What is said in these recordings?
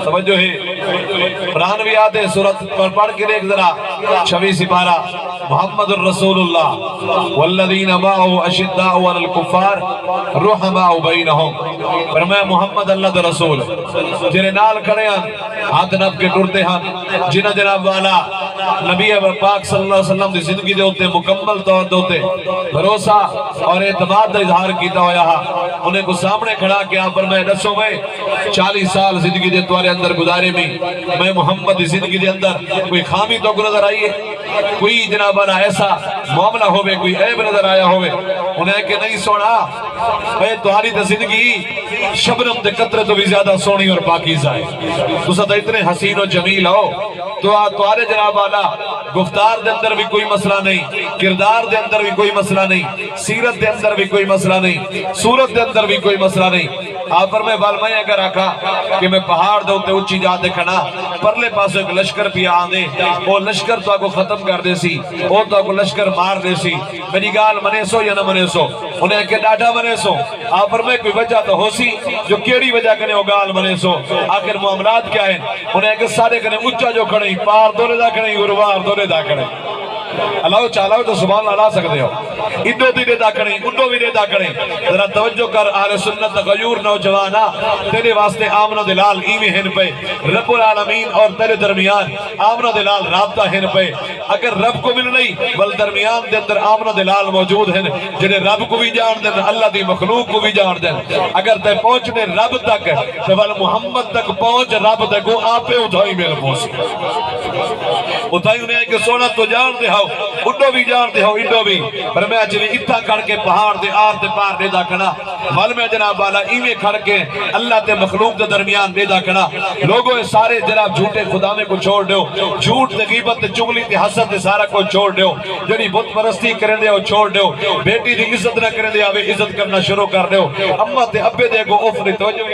توجہ ہے قرآنویات سورت پر پڑھ کے دیکھ ذرا 26 سپارہ محمد الرسول اللہ والذین معه اشداء علی الکفار رحماء بینہم فرمایا محمد اللہ دا رسول جنہیں نال کھڑے ہیں ہاتھ نب کے ٹرتے ہیں جنہ جناب والا نبی پاک صلی اللہ علیہ وسلم دی زندگی دے ہوتے مکمل طور ہوتے بھروسہ اور اعتماد دا اظہار کیتا ہویا انہیں کو سامنے کھڑا کیا فرمایا دسو میں 40 سال زندگی دے تمہارے اندر گزارے میں محمد دی زندگی دے اندر کوئی خامی تو نظر آئی ہے کوئی جناب والا ایسا معاملہ ہوئے کوئی عیب نظر آیا ہوئے انہیں کہ نہیں سونا میں تمہاری تے زندگی شبنم دے قطرے تو بھی زیادہ سونی اور پاکیزہ ہے تو ساتھ اتنے حسین و جمیل ہو تو تمہارے جناب والا گفتار دے اندر بھی کوئی مسئلہ نہیں کردار دے اندر بھی کوئی مسئلہ نہیں سیرت دے اندر بھی کوئی مسئلہ نہیں صورت دے اندر بھی کوئی مسئلہ نہیں آپ پر میں والمائی اگر آکھا کہ میں پہاڑ دے ہوتے اچھی جاتے کھنا پرلے پاسو ایک لشکر پیا آنے وہ لشکر تو آگو ختم کر دے سی وہ تو آگو لشکر مار دے سی میری گال منے سو یا نہ منے سو انہیں کہ ڈاٹا منے سو آپ پر میں کوئی وجہ تو ہو سی جو کیڑی وجہ کنے وہ گال منے سو آخر معاملات کیا ہیں انہیں کہ سارے کنے اچھا جو کھڑیں پار دولے دا کھڑیں گروار دولے دا کھڑیں اللہ چاہلا ہو تو سبحان اللہ سکتے ہو انڈو بھی دے دا کھڑیں انڈو بھی دے دا کھڑیں ذرا توجہ کر اہل سنت غیور نوجوانا تیرے واسطے آمن و دلال ایویں ہن پہ رب العالمین اور تیرے درمیان آمن و دلال رابطہ ہن پہ اگر رب کو مل نہیں بل درمیان دے اندر آمن و دلال موجود ہیں جنہیں رب کو بھی جان دیں اللہ دی مخلوق کو بھی جان دیں اگر تے پہنچنے رب تک تو بل محمد تک پہنچ رب تک وہ آپے اتھائی میرے پہنچ اتھائی انہیں کہ سونا تو جان دے ہو انڈو بھی جانتے ہو انڈو بھی پر میں جنہیں اتھا کھڑ کے پہاڑ دے آر دے پار دے دا کھنا ول میں جناب والا ایویں کھڑ کے اللہ تے مخلوق دے درمیان دے دا کھنا لوگوں سارے جناب جھوٹے خدا میں کو چھوڑ دیو جھوٹ تے غیبت تے چغلی تے حسد تے سارا کو چھوڑ دیو جنہی بت پرستی کرن دے ہو چھوڑ دیو بیٹی دی عزت نہ کرن دے آوے عزت کرنا شروع کر دیو اماں تے ابے دے کو اوف نہیں توجہ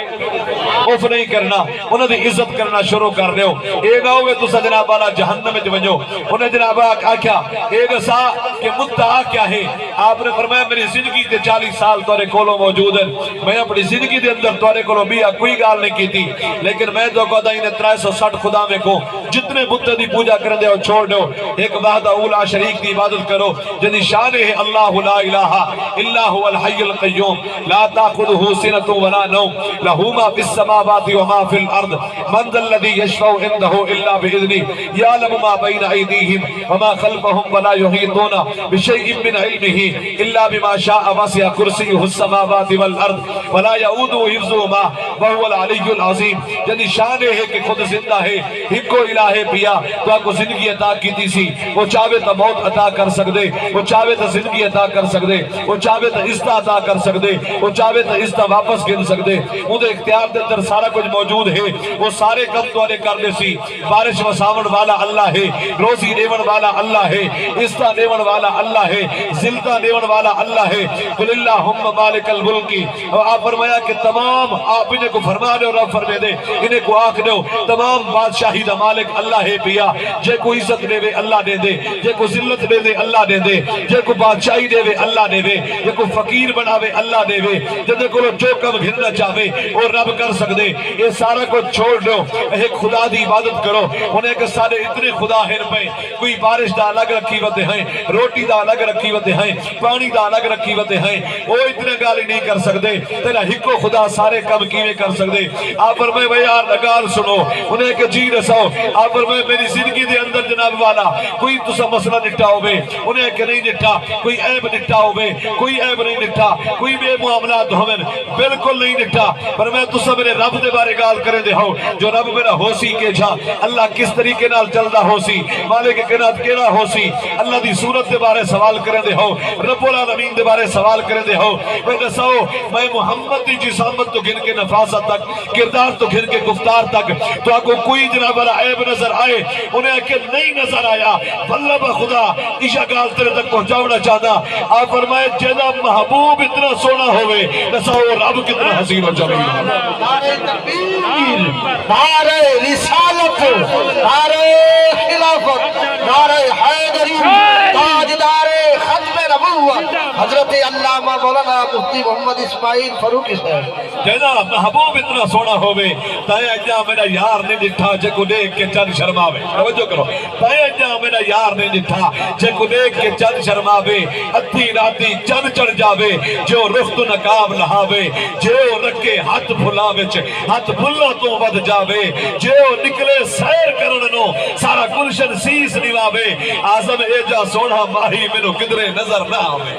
اوف نہیں کرنا انہوں دی عزت کرنا شروع کر دیو اے نہ ہوئے تو جناب والا جہنم میں ونجو انہیں جناب آکھیا ایک سا کہ مدعا کیا ہے آپ نے فرمایا میری زندگی تے 40 سال تورے کولوں موجود ہیں میں اپنی زندگی دے اندر تورے کولوں بھی کوئی گال نہیں کی تھی لیکن میں تو کہتا ہی نے 360 خدا میں کو جتنے بت دی پوجا کر دے اور چھوڑ دو ایک وحدہ اولا شریک دی عبادت کرو جنہی شان ہے اللہ لا الہ الا هو الحی القیوم لا تاخذہ سنۃ ولا نوم لہ ما فی السماوات وما فی الارض من ذا الذی یشفع عنده الا باذنہ یعلم ما بین ایدیہم وما خلفهم ولا يحيطون بشيء من علمه الا بما شاء وسع كرسيه السماوات والارض ولا يؤوده حفظهما وهو العلي العظيم جنہی شان ہے کہ خود زندہ ہے ایک الہ پیا تو آپ کو زندگی عطا کی سی وہ چاہے تو موت عطا کر سکدے وہ چاہے تو زندگی عطا کر سکدے وہ چاہے تو عزت عطا کر سکدے وہ چاہے تو عزت واپس گن سکدے وہ دے اختیار دے اندر سارا کچھ موجود ہے وہ سارے کم تو نے کر دے سی بارش وساون والا اللہ ہے روزی دیون والا اللہ ہے عزت دیون والا اللہ ہے ذلت دیون والا اللہ ہے قل اللہم مالک الملکی اور آپ فرمایا کہ تمام آپ انہیں کو فرما دے اور رب فرمے دے انہیں کو آنکھ دو تمام بادشاہی دا مالک اللہ ہے پیا جے کو عزت دے وے اللہ دے دے جے کو ذلت دے دے اللہ دے دے جے کو بادشاہی دے وے اللہ دے وے جے کو فقیر بناوے اللہ دے وے جے کو جو کم گھرنا چاہے اور رب کر سکدے یہ سارا کو چھوڑ دو ایک خدا دی عبادت کرو انہیں کہ سارے اتنے خدا ہیں پہ کوئی بارش دا الگ رکھی وتے ہیں روٹی دا الگ رکھی وتے ہیں پانی دا الگ رکھی وتے ہیں وہ اتنے گالی نہیں کر سکدے تیرا ہکو خدا سارے کم کیویں کر سکدے آپ فرمائے بھائی یار لگال سنو انہیں کہ جی رسو آپ فرمائے میری زندگی دے اندر جناب والا کوئی تسا مسئلہ نٹا ہوئے انہیں کہ نہیں نٹا کوئی عیب نٹا ہوئے کوئی عیب نہیں نٹا کوئی بے معاملات ہوئے بالکل نہیں نٹا پر میں تسا میرے رب دے بارے گال کرے دے ہو جو رب میرا ہو سی کے جا اللہ کس طریقے نال چلدا ہو سی مالک کائنات کیڑا ہو سی اللہ دی صورت دے بارے سوال کرے دے ہو رب العالمین دے بارے سوال کرے دے ہو میں دسو میں محمد دی جسامت تو گھن کے نفاست تک کردار تو گھن کے گفتار تک تو آپ کو کوئی جناب والا عیب نظر آئے انہیں کہ نہیں نظر آیا واللہ بخدا عشاء گال تیرے تک پہنچاونا چاہتا آپ فرمائے جیدہ محبوب اتنا سونا ہوئے نسو رب کتنا حسین و جمیل نعرہ تکبیر نعرہ رسالت نعرہ خلافت نعرہ حیدری تاجدار ختم نبوت حضرت علامہ مولانا مفتی محمد اسماعیل فاروقی صاحب جینا محبوب اتنا سونا ہوئے تائیں اجا میرا یار نے ڈٹھا جے کو دیکھ کے چند شرماوے توجہ کرو تائیں اجا میرا یار نے ڈٹھا جے کو دیکھ کے چند شرماوے ادھی راتی چند چڑھ جاوے جو رخت نقاب لہاوے جو رکھے ہاتھ بھلاوے ہاتھ بھلا تو ود جاوے جو نکلے سیر کرننو سارا گلشن سیس نیواوے آزم ایجا سونا ماہی منو کدرے نظر نہ آوے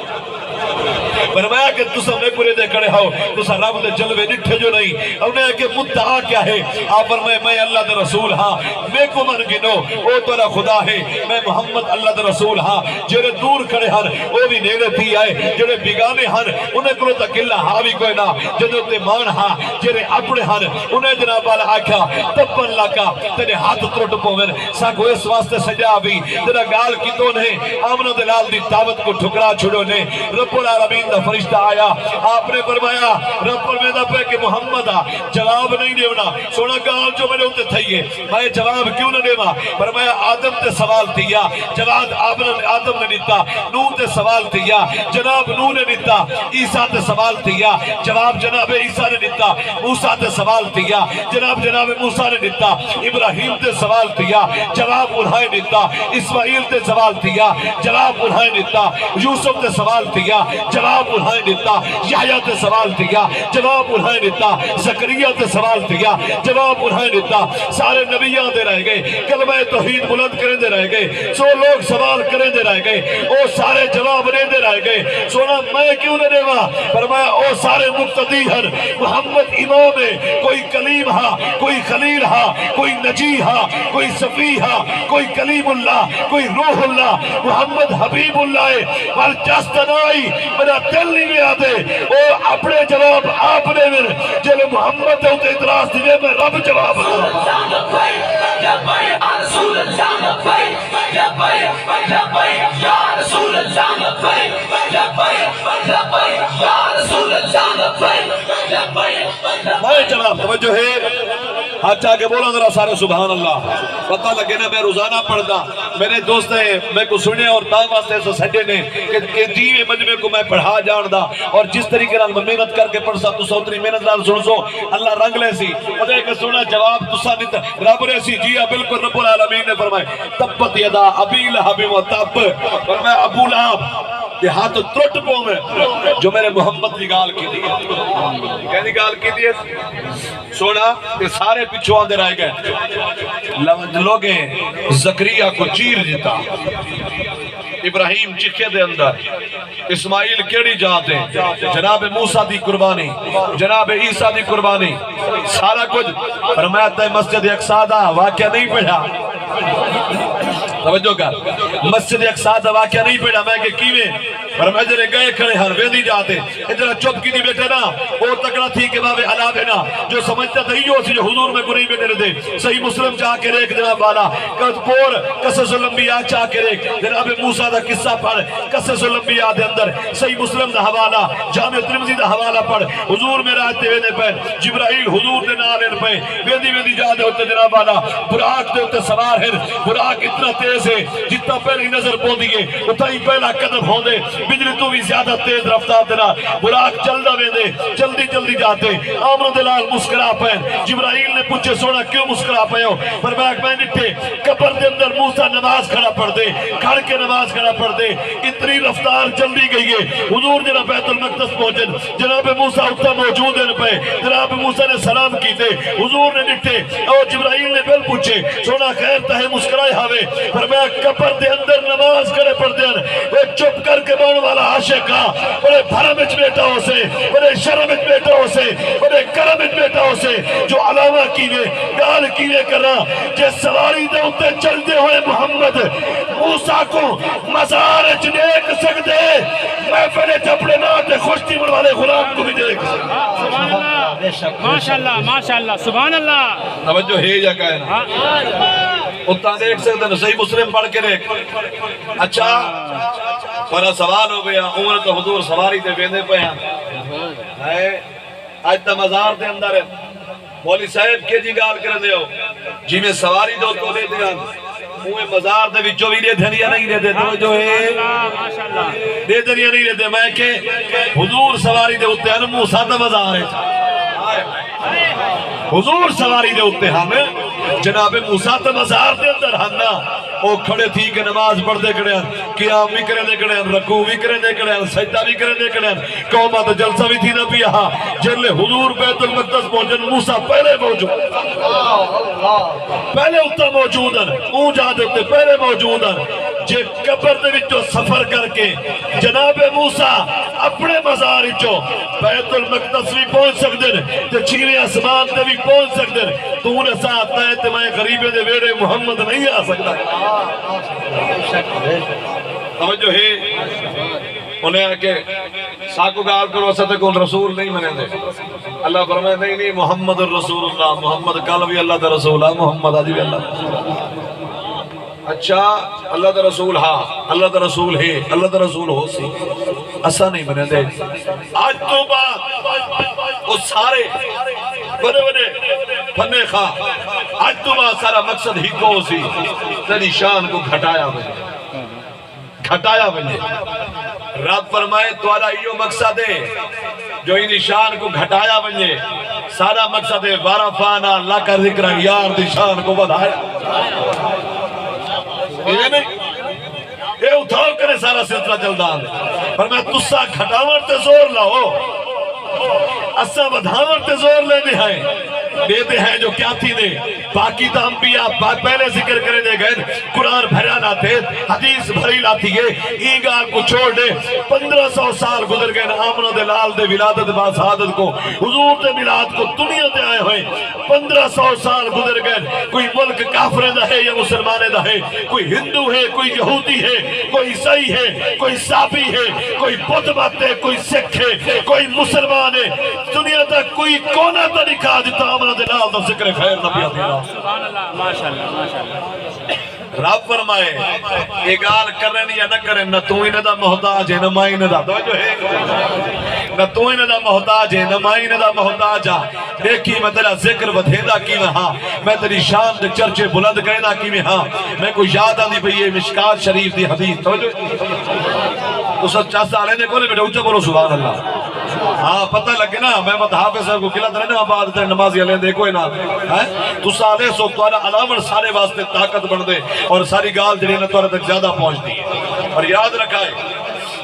فرمایا کہ تسا میں پورے دے کھڑے ہو تسا رب دے جلوے نٹھے جو نہیں انہیں کہ مدعا کیا ہے آپ فرمائے میں اللہ دے رسول ہاں میں کو من گنو او تیرا خدا ہے میں محمد اللہ دے رسول ہاں جڑے دور کھڑے ہن وہ بھی نیڑے تھی آئے جڑے بیگانے ہن انہیں کرو تک اللہ ہاں بھی کوئی نہ جدو تے مان ہاں جڑے اپنے ہن انہیں جناب والا آکھا تپن لکا تیرے ہاتھ ترٹ پوین ساکو اس واسطے سجا بھی تیرا گال کی تو نہیں آمن دلال دی دعوت کو ٹھکرا چھڑو نے رب العالمین دا فرشتہ آیا آپ نے فرمایا رب فرمیدہ پہ کہ محمد جواب نہیں دیونا سونا گال جو میں نے ہوتے تھائیے میں جواب کیوں نہ دیوا فرمایا آدم تے سوال تھیا جواب آدم نے دیتا نو تے سوال تھیا جناب نو نے دیتا عیسیٰ تے سوال تھیا جواب جناب عیسیٰ نے دیتا موسیٰ تے سوال تھیا جناب موسیٰ نے دیتا ابراہیم تے سوال تھیا جواب انہیں دیتا اسماعیل تے سوال تھیا جواب انہیں دیتا یوسف تے سوال تھیا جواب انہیں دیتا یحییٰ تے سوال تھیا جواب انہیں دیتا زکریا تے سوال تھیا جواب انہیں دیتا سارے نبیان دے رہ گئے کلمہ توحید بلند کریں دے رہ گئے سو لوگ سوال کریں دے رہ گئے او سارے جواب نہیں دے رہ گئے سونا میں کیوں نہ دیوا فرمایا او سارے مقتدی ہن محمد امام ہے کوئی کلیم ہا کوئی خلیل ہا کوئی نجی ہا کوئی صفی ہا کوئی کلیم اللہ کوئی روح اللہ محمد حبیب اللہ پر جستنائی میرا دل نہیں میں آتے او اپنے جواب آپ نے میرے جلے محمد ہوتے ادراس دیئے میں رب جواب میں جواب توجہ ہے ہاتھ چاہ کے بولا ذرا سارے سبحان اللہ پتہ لگے نا میں روزانہ پڑھتا میرے دوست ہیں میں کو سنے اور تاں واسطے سے سجے نے کہ جیوے مجمع کو میں پڑھا جان دا اور جس طریقے نال میں محنت کر کے پڑھسا تو سوتری محنت نال سن سو اللہ رنگ لے سی اور ایک سونا جواب تسا نہیں رب نے سی جی بالکل رب العالمین نے فرمائے تبت یدا ابی لہب و تب فرمایا ابو لہب یہ ہاتھ ترٹ پو میں جو میرے محمد کی گال کی دی کہنی گال کی دی سونا کہ سارے پیچھو آندے رہ گئے لوگیں زکریہ کو چیر دیتا ابراہیم چکے دے اندر اسماعیل کیڑی جاتے جناب موسیٰ دی قربانی جناب عیسیٰ دی قربانی سارا کچھ فرمایا تے مسجد اقصیٰ دا واقعہ نہیں پڑھا توجہ کر مسجد اقصیٰ دا واقعہ نہیں پڑھا میں کہ کیویں فرمایا جرے گئے کھڑے ہر ویدی جاتے ادھر چپ کی نہیں بیٹھے نا وہ تکڑا تھی کہ بابے علاوے نا جو سمجھتا تھا ہیو سی جو حضور میں کو نہیں بیٹھے رہتے صحیح مسلم چاہ کے ریک جناب والا پور قصص الانبیاء چاہ کے ریک جناب موسیٰ دا قصہ پڑھ قصص الانبیاء دے اندر صحیح مسلم دا حوالہ جامع ترمذی دا حوالہ پڑھ حضور میں راتے ویدے پہ جبرائیل حضور دے نالین پہ ویدی جاتے ہوتے جناب والا براق دے ہوتے سوار ہیں براق اتنا تیز ہے جتنا پہلی نظر پو دیئے اتنا ہی پہلا قدم ہو دے بجلی تو بھی زیادہ تیز رفتار دینا براق چلدا ویندے جلدی جاتے آمن دلال مسکرا پہن جبرائیل نے پوچھے سونا کیوں مسکرا پہے ہو فرمایا میں نٹھے قبر دے اندر موسیٰ نماز کھڑا پڑھ دے کھڑ کے نماز کھڑا پڑھ دے اتنی رفتار جلدی گئی ہے حضور جناب بیت المقدس پہنچن جناب موسیٰ اتنا موجود ہیں پہ جناب موسیٰ نے سلام کی دے حضور نے نٹھے اور جبرائیل نے بل پوچھے سونا خیر تہے مسکرائے ہاوے فرمایا قبر دے اندر نماز کھڑے پڑھ دے وہ چپ کر کے بان والا عاشق ہاں بڑے بھرم اچ بیٹا ہو سے بڑے شرم اچ بیٹا ہو سے بڑے کرم اچ بیٹا ہو سے جو علامہ کیوے گال کیوے کرا جس سواری دے ہوتے چلتے ہوئے محمد موسیٰ کو مزار اچ دیکھ سکتے محفل چپڑے ناتے خوشتی من والے غلام کو بھی دیکھ ماشاءاللہ سبحان اللہ توجہ ہے یا کہنا اتنا دیکھ سکتے ہیں صحیح مسلم پڑھ کے دیکھ اچھا بڑا سوال ہو گیا عمر تو حضور سواری دے بیندے پہ ہیں آج تا مزار دے اندر ہے مولی صاحب کے جی گال کر دے ہو جی میں سواری دو تو دے دیا اوے مزار دے وچوں وی دے دھنیا نہیں دے دے تو جو ہے ماشاء اللہ دے دھنیا نہیں دے دے میں کہ حضور سواری دے اوتے ان موسی دا مزار ہے حضور سواری دے اوتے ہن جناب موسی تے مزار دے اندر ہن او کھڑے تھی کہ نماز پڑھ دے کڑے قیام بھی کرے دے کڑے رکوع بھی کرے دے کڑے سجدہ بھی کرے دے کڑے قومہ تے جلسہ بھی تھی نہ پیا جلے حضور بیت المقدس پہنچن موسی پہلے موجود پہلے اتنا موجود ہیں اون جا دیتے پہلے موجود ہیں جے قبر دے وچوں سفر کر کے جناب موسیٰ اپنے مزار وچوں بیت المقدس بھی پہنچ سکتے ہیں تے چھویں آسمان تے بھی پہنچ سکتے ہیں تو انہیں ساتھ آئے تے میں غریبے دے ویڑے محمد نہیں آ سکتا توجہ ہے انہیں کہ ساکو گال کرو اسے کون رسول نہیں منے دے اللہ فرمائے نہیں محمد الرسول اللہ محمد کل بھی اللہ دا رسول ہے محمد آجی بھی اللہ اچھا اللہ دا رسول ہاں اللہ دا رسول ہے اللہ دا رسول ہو سی ایسا نہیں منے دے آج تو بعد وہ سارے بڑے بڑے پھنے خواہ آج تو بعد سارا مقصد ہی کو سی تیری شان کو گھٹایا بنے رب فرمائے توارا ایو مقصد ہے جو ان شان کو گھٹایا بنے سارا مقصد ہے وارفانا اللہ کا ذکر یار دی شان کو بدھایا یہ نہیں یہ اتھاؤ کرے سارا سلسلہ چلدان پر میں تسا گھٹاور تے زور لاؤ اسا بدھاور تے زور لے دے ہیں دیتے ہیں جو کیا تھی دے باقی تا انبیاء پہلے ذکر کرے دے گئے قرآن بھریا لاتے حدیث بھری لاتی ہے ایگار کو چھوڑ دے 1500 سال گزر گئے آمنہ دے لال دے ولادت با سعادت کو حضور دے ملاد کو دنیا دے آئے ہوئے 1500 سال گزر گئے کوئی ملک کافر دا ہے یا مسلمان دا ہے کوئی ہندو ہے کوئی یہودی ہے کوئی عیسائی ہے کوئی صابی ہے کوئی بدھ مت ہے کوئی سکھ ہے کوئی مسلمان ہے دنیا تک کوئی کونا تا نکھا جتا آمنہ دے لال دا ذکر خیر نبی آتی سبحان اللہ ماشاءاللہ ماشاءاللہ رب فرمائے ایک آل کرن یا نہ کرن نہ تو انہ دا محتاج ہے نہ مائی انہ دا توجہ ہے نہ تو انہ دا محتاج ہے نہ مائی انہ دا محتاج ہے دیکھی میں تیرا ذکر ودھیدہ کی میں ہاں میں تیری شان دے چرچے بلند کرینا کی میں ہاں میں کوئی یاد آنی پہ یہ مشکات شریف دی حدیث توجہ تو سب چاہتا آلے نے کونے بیٹا اچھا بولو سبحان اللہ ہاں پتہ لگے نا میں متحافظ ہے کو کلا درنے میں بعد تر نمازی علیہ دیکھو نا تو سالے سو توارا علامر سارے واسطے طاقت بڑھ دے اور ساری گال جنہیں نے توارا تک زیادہ پہنچ دی اور یاد رکھائے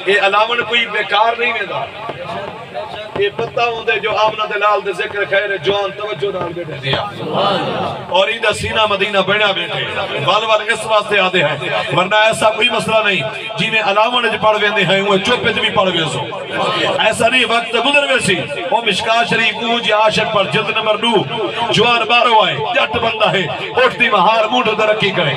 یہ علامر کوئی بیکار نہیں میں دا یہ پتہ ہوں دے جو آمنہ دلال دے ذکر خیر جوان توجہ دار بیٹھے دیا اور ایدہ سینہ مدینہ بیڑا بیٹھے والوال اس واسطے آدھے ہیں ورنہ ایسا کوئی مسئلہ نہیں جی میں علامہ نے جو پڑھ ویندے ہیں وہ چوپے جو بھی پڑھ ویسو ایسا نہیں وقت گزر ویسی وہ مشکات شریف اونجی عاشق پر جلد نمبر 9 جوان بارو آئے جٹ بندہ ہے اٹھتی مہار مونڈ درکی کرے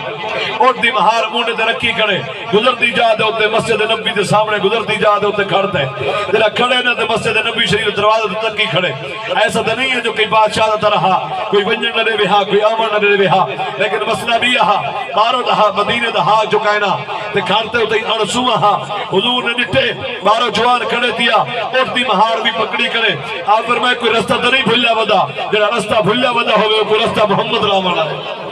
اٹھتی مہار مونڈ درکی کرے گزرتی جا دے ہوتے مسجد نبی دے سامنے گزرتی جا دے ہوتے کھڑتے جرا کھڑے نہ دے مسجد نبی شریف دروازہ تک کی کھڑے ایسا تو نہیں ہے جو کئی بادشاہ دا رہا کوئی ونجن نہ رہے ہا کوئی آمن نہ رہا لیکن مسئلہ بھی یہاں بارو دہا مدینہ دہا جو کہنا تے کھارتے ہوتے ہی ارسو ہاں حضور نے نٹھے بارو جوان کھڑے دیا اٹھتی مہار بھی پکڑی کرے آپ پر میں کوئی رستہ تو نہیں بھلیا ودا جڑا رستہ بھلیا ودا ہوئے کوئی رستہ محمد رامن آئے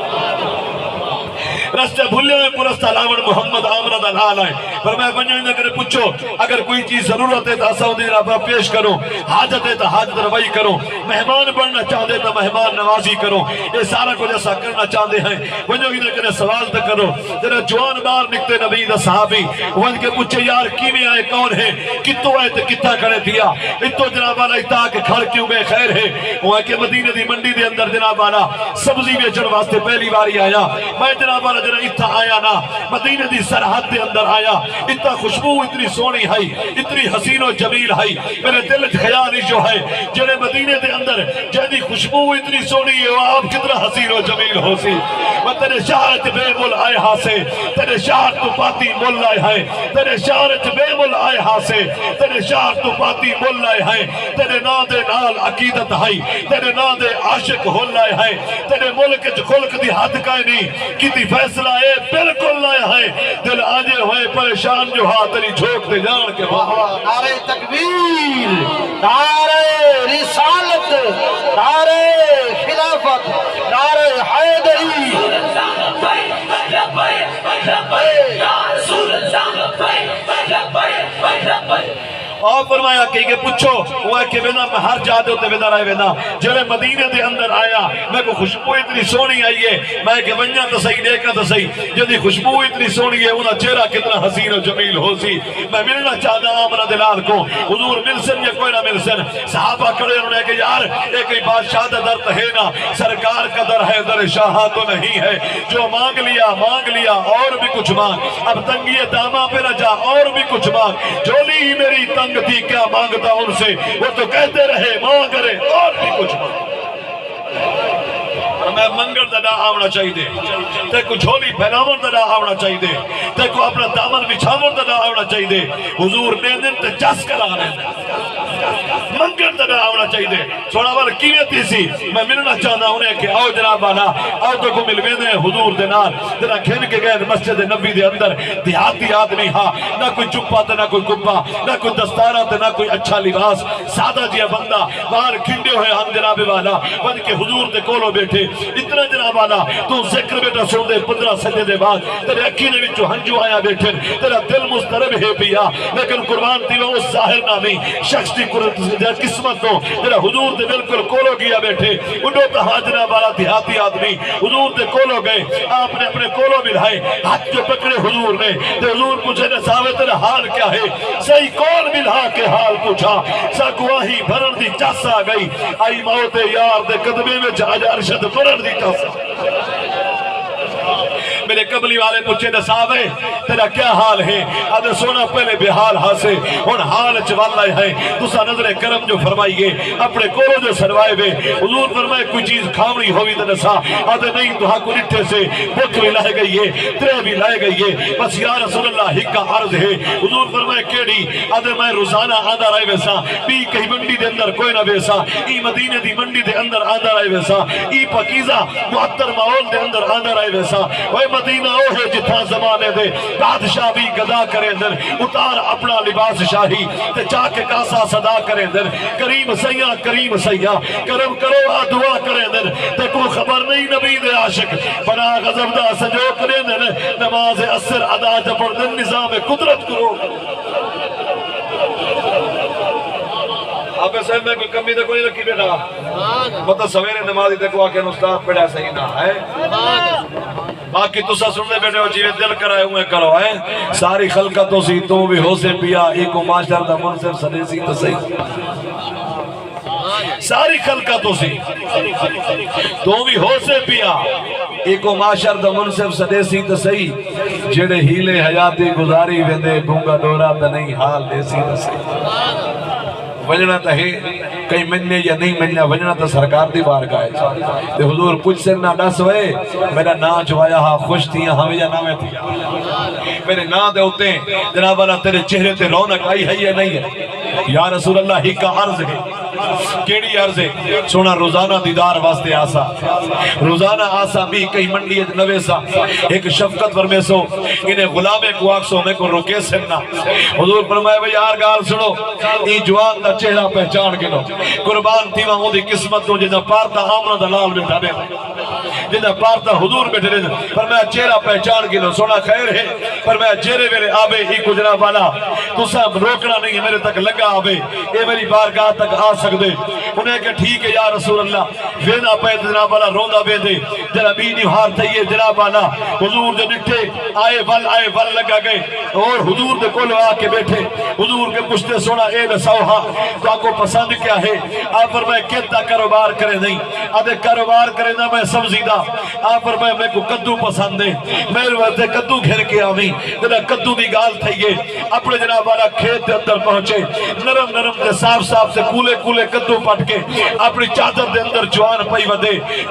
رستے بھولے ہوئے پرستہ لاون محمد آمنہ دلال آئے پر میں بنجوئی نہ کرے پوچھو اگر کوئی چیز ضرورت ہے تو اساں دے رابع پیش کرو حاجت ہے تو حاجت روائی کرو مہمان بننا چاہتے تو مہمان نوازی کرو یہ سارا کچھ ایسا کرنا چاہتے ہیں بنجوئی نہ کرے سوال تو کرو ذرا جوان بار نکتے نبی دا صحابی وہاں کے پوچھے یار کی میں آئے کون ہے کتو آئے تو کتا کھڑے دیا اتو جناب والا اتا کہ کھڑ کیوں گئے خیر ہے وہاں کے مدینہ دی منڈی دے اندر جناب والا سبزی بیچن واسطے پہلی باری آیا میں جناب والا جناب اتھا آیا نا مدینہ دی سرحد دے اندر آیا اتنا خوشبو اتنی سونی ہائی اتنی حسین و جمیل ہائی میرے دل خیالی جو ہے جنہیں مدینہ دے اندر جہدی خوشبو اتنی سونی ہے وہ آپ کتنا حسین و جمیل ہو سی میں تیرے شہرت بے مل آئے ہاں سے تیرے شہر تو پاتی مل آئے ہیں تیرے شہرت بے مل آئے ہاں سے تیرے شہر تو پاتی مل آئے ہیں تیرے نا دے نال عقیدت ہائی تیرے نا دے عاشق ہول آئے ہیں تیرے ملک خلق دی حد کائے نہیں کتی فیصلہ ہے بلکل لائے ہیں دل آجے ہوئے پریشان جو ہاں تری جھوک دے جان کے بعد نعرہ تکبیر نعرہ رسالت نعرہ خلافت نعرہ حیدری اور فرمایا کہ پوچھو وہ کہ میں ہر جا دے ہوتے ویدا رہے ویدا جلے مدینے دے اندر آیا میں کو خوشبو اتنی سونی آئی ہے میں کہ ونجا تو صحیح دیکھا تو صحیح جدی خوشبو اتنی سونی ہے انہا چہرہ کتنا حسین و جمیل ہو سی میں ملنا چاہتا آمنہ دلال کو حضور ملسن یا کوئی نہ ملسن صحابہ کڑے انہوں نے کہ یار ایک ہی بادشاہ دا در تو ہے نا سرکار کا در ہے در شاہاں تو نہیں ہے جو مانگ لیا اور بھی کچھ مانگ اب تنگی داما پہ نہ جا اور بھی کچھ مانگ جولی ہی میری تنگ تھی کیا مانگتا ان سے وہ تو کہتے رہے مانگ رہے اور بھی کچھ مانگ میں منگر دنا آونا چاہی دے تے کو جھولی پھیلاور دنا آونا چاہی دے تے کو اپنا دامن بچھاور دنا آونا چاہی دے حضور نے دن تے جس کر آنے منگر دنا آونا چاہی دے سوڑا والا کیویں تیسی میں ملنا چاہتا انہیں کہ آؤ جناب والا آؤ تو کو مل گئے حضور دنار جنا کھین کے گئے مسجد نبی دے اندر دیہاتی آدمی ہاں نہ کوئی چپا تے نہ کوئی کپا نہ کوئی دستارہ تے نہ کوئی اچھا لباس سادہ جیا بندہ باہر کھنڈے ہوئے ہم جناب والا بن کے حضور دے کولو بیٹھے اتنا جناب والا تو ذکر بیٹا سن دے 15 سجدے دے بعد تیرے اکھی نے وچوں ہنجو آیا بیٹھے تیرا دل مسترب ہے پیا لیکن قربان تھی وہ اس ظاہر نامی شخص دی قسمت تو تیرا حضور دے بالکل کولو گیا بیٹھے انہوں تہا جناب والا دیہاتی آدمی حضور دے کولو گئے آپ نے اپنے کولو ملائے ہاتھ جو پکڑے حضور نے تے حضور پوچھے نے صاحب تیرا حال کیا ہے صحیح کول ملا کے حال پوچھا سا گواہی بھرن دی چس آ گئی آئی موت یار دے قدمے میں جا جا ارشد بھرن دی چس میرے قبلی والے پوچھے نہ صاحب ہے تیرا کیا حال ہے آدھے سونا پہلے بے حال ہاسے ان حال چوالا ہے تسا نظر کرم جو فرمائیے اپنے کولو جو سروائے بے حضور فرمائے کوئی چیز کھامنی ہوئی تو نسا آدھے نہیں تو ہاں کو نٹھے سے بک بھی لائے گئی ہے ترے بھی لائے گئی ہے بس یا رسول اللہ ہی کا عرض ہے حضور فرمائے کیڑی آدھے میں روزانہ آدھا رہے ویسا بھی کہیں منڈی دے اندر کوئی نہ ویسا ای مدینے دی منڈی دے اندر آدھا رہے ویسا ای پاکیزہ معطر ماحول دے اندر آدھا رہے ویسا وہ مدینہ او ہے جتھا زمانے دے بادشاہ بھی گدا کرے در اتار اپنا لباس شاہی تے جا کے کاسا صدا کرے در کریم سیاں کرم کرو آ دعا کرے در تے کو خبر نہیں نبی دے عاشق بنا غضب دا سجو کرے در نماز اثر ادا جپڑ در نظام قدرت کرو آپ صاحب میں کوئی کمی تو کوئی رکھی بیٹا مطلب سویرے نمازی تک آکے نستاذ پڑھا صحیح نہ ہے باقی تسا سننے بیٹھے ہو جیوے دل کرائے ہوئے کرو ہے ساری خلقتوں سی تو بھی ہو سے پیا ایکو معاشر دا منصف صدی سی تو صحیح ساری خلقتوں سی تو بھی ہو سے پیا ایکو معاشر دا منصف صدی سی تو صحیح جڑے ہیلے حیاتی گزاری ویندے گونگا دورا تا نہیں حال دے سی تو صحیح وجنہ تا ہے کئی مننے یا نہیں مننے وجنہ تا سرکار دی بار گائے تے حضور کچھ سے نہ ڈس ہوئے میرا نا جوایا ہاں خوش تھی ہمیں یا نامے تھی میرے نا دے ہوتے ہیں جناب اللہ تیرے چہرے تے رونق آئی ہے یا نہیں ہے یا رسول اللہ ہی کا عرض ہے کیڑی عرض ہے سونا روزانہ دیدار واسطے آسا روزانہ آسا بھی کئی منڈیت نوے سا ایک شفقت ورمے سو انہیں غلامے کو آکسو میں کو رکے سننا حضور فرمائے بھئی یار گال سنو ای جوان دا چہرہ پہچان کے لو قربان تھی وہاں دی قسمت تو جنہ پارتا آمنہ دلال بیٹھا دے جنہ پارتا حضور بیٹھے دے فرمایا چہرہ پہچان کے لو سونا خیر ہے فرمایا چہرے میرے آبے ہی کو جناب والا تو سب روکنا نہیں ہے میرے تک لگا آبے اے میری بارگاہ تک آ سکتے انہیں کہ ٹھیک ہے یا رسول اللہ وینا پہت جناب والا روندہ بے دے جناب اینی ہار تھئیے جناب والا حضور دے نٹھے آئے ول لگا گئے اور حضور دے کولو آ کے بیٹھے حضور کے پشتے سونا اے نسوہا تو آپ کو پسند کیا ہے آپ فرمائے کتنا کاروبار کرے نہیں آدھے کاروبار کرے نہ میں سبزی دا آپ فرمائے میں کو کدو پسند ہے میرے وقت کدو گھر کے آویں جنہ کدو دی گال تھئیے اپنے جناب والا کھیت دے اندر پہنچے نرم دے صاف سے کولے کدو پٹ کے اپنی چادر دے اندر جوان پئی ودے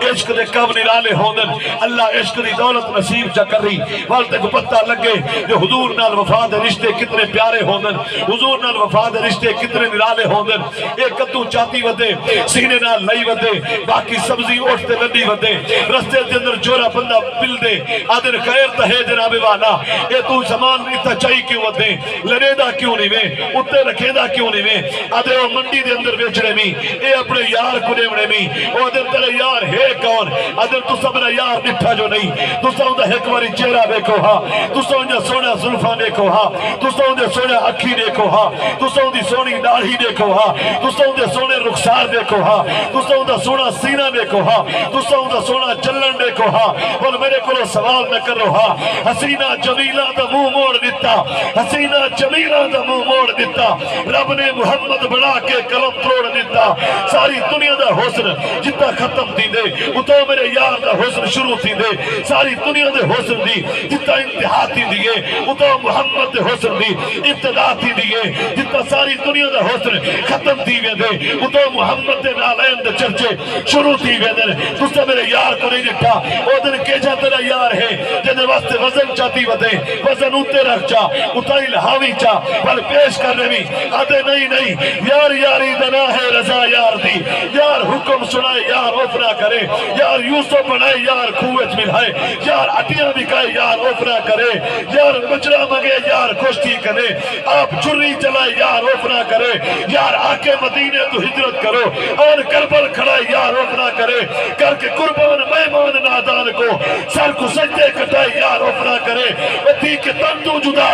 عشق دے کب نرالے ہوندن اللہ عشق دی دولت نصیب چا کر رہی والتے کو پتہ لگے جو حضور نال وفا دے رشتے کتنے پیارے ہوندن حضور نال وفا دے رشتے کتنے نرالے ہوندن ایک کدو چاتی ودے سینے نال لئی ودے باقی سبزی اوٹتے لڈی ودے رستے دے اندر جورا بندہ پل دے آدھر خیر تہے جناب والا اے تو زمان اتنا چاہی کیوں ودے لڑے دا کیوں نہیں میں اتنے رکھے دا کیوں نہیں میں آدھر وہ منڈی دے اندر بیچڑے میں اے اپنے یار کو نیوڑے میں وہ آدھر تیرے یار ہے کون آدھر تو سب نے یار نٹھا جو نہیں تو سب نے ایک باری چہرہ دیکھو ہاں تو سب نے سونا زلفہ دیکھو ہاں تو سب نے سونا اکھی دیکھو ہاں تو سب نے سونی داڑھی دیکھو ہاں تو سب نے سونے رخسار دیکھو ہاں تو سب نے سونا سینہ دیکھو ہاں تو سب نے سونا چلن دیکھو ہاں اور میرے کو سوال نہ کرو ہاں حسینہ جمیلہ دا منہ موڑ دیتا حسینہ جمیلہ دا منہ موڑ دیتا رب نے محمد بنا کے قلم توڑ دیتا ساری دنیا دا حسن جتا ختم تھی دے اتو میرے یار دا حسن شروع تھی دے ساری دنیا دے حسن دی جتا انتہا تھی دیئے اتو محمد دے حسن دی ابتدا تھی دیئے جتا ساری دنیا دا حسن ختم تھی دے اتو محمد دے نالین دے چرچے شروع تھی دے تُستا میرے یار کو نہیں جتا او دن کے جا تیرا یار ہے جنہیں واسطے وزن چاہتی ودے وزن اتے رکھ چا اتائی لہاوی چا پر پیش کرنے بھی آدھے نہیں یار یاری دنا ہے رضا یار دی یار حکم سنائے یار اوفنا کرے یار یوسف بنائے یار خوچ ملائے یار اٹیاں بکائے یار اوفنا کرے یار مجرہ مگے یار کشتی کرے آپ چھری چلائے یار اوفنا کرے یار آکے مدینے تو ہجرت کرو اور کربل کھڑائے یار اوفنا کرے کر کے قربان مہمان نادان کو سر کو سجدے کٹائے یار اوفنا کرے اتھی کے تندو جدا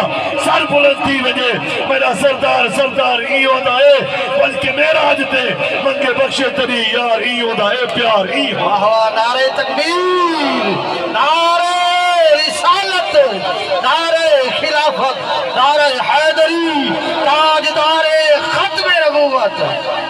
سر بلندی وجے میرا سردار ایو دائے بلکہ میرا آجتے منگے بخشے تری یار ایو دائے پیار ایو نعرہ تکبیر نعرہ رسالت نعرہ خلافت نعرہ حیدری تاجدار ختم نبوت